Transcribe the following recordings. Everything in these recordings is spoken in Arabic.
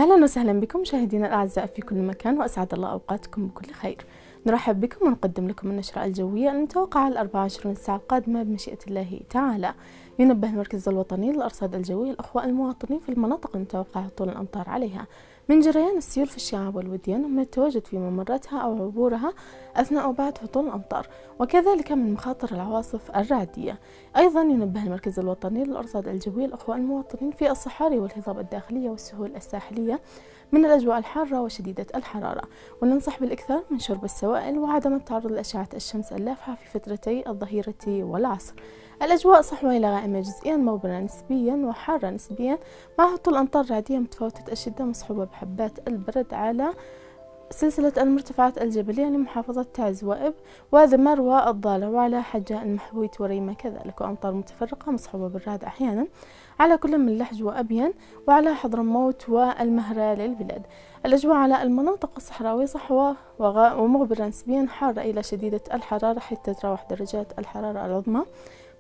أهلا وسهلا بكم مشاهدينا الأعزاء في كل مكان، وأسعد الله أوقاتكم بكل خير. نرحب بكم ونقدم لكم النشرة الجوية المتوقعة 24 ساعة القادمة بمشيئة الله تعالى. ينبه المركز الوطني للأرصاد الجوية الأخوة المواطنين في المناطق المتوقعة هطول الأمطار عليها من جريان السيول في الشعاب والوديان، ومن التواجد في ممراتها أو عبورها أثناء وبعد هطول الأمطار، وكذلك من مخاطر العواصف الرعدية. أيضا ينبه المركز الوطني للأرصاد الجوية الأخوة المواطنين في الصحاري والهضاب الداخلية والسهول الساحلية من الأجواء الحارة وشديدة الحرارة، وننصح بالإكثار من شرب السوائل وعدم التعرض لأشعة الشمس اللافحة في فترتي الظهيرة والعصر. الأجواء صحوة إلى غائمة جزئيا مغبرة نسبيا وحارة نسبيا، مع هطول أمطار رعدية متفاوتة الشدة مصحوبة بحبات البرد على سلسلة المرتفعات الجبلية لمحافظة تعز وإب وذمر والضالع، وعلى حجة المحبويت وريمة كذلك، وأمطار متفرقة مصحوبة بالرعد أحيانا على كل من لحج وأبين وعلى حضرموت والمهرة للبلاد. الأجواء على المناطق الصحراوية صحوة ومغبرة نسبيا حارة إلى شديدة الحرارة، حيث تتراوح درجات الحرارة العظمى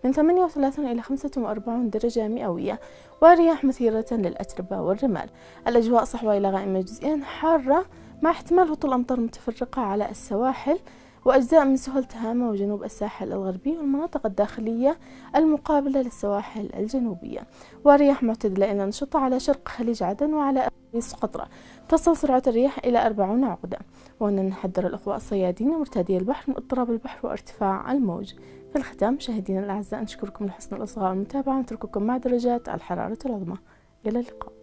من 38 إلى 45 درجة مئوية، ورياح مثيرة للأتربة والرمال. الأجواء صحوة إلى غائمة جزئيا حارة مع احتمال هطول أمطار متفرقة على السواحل وأجزاء من سهول تهامة وجنوب الساحل الغربي والمناطق الداخلية المقابلة للسواحل الجنوبية، ورياح معتدلة إلى نشطة على شرق خليج عدن وعلى سقطرى تصل سرعة الرياح إلى 40 عقدة. وأن نحذر الأخوة الصيادين ومرتادي البحر من اضطراب البحر وارتفاع الموج. في الختام مشاهدينا الأعزاء، نشكركم لحسن الإصغاء والمتابعة، ونترككم مع درجات الحرارة العظمى. إلى اللقاء.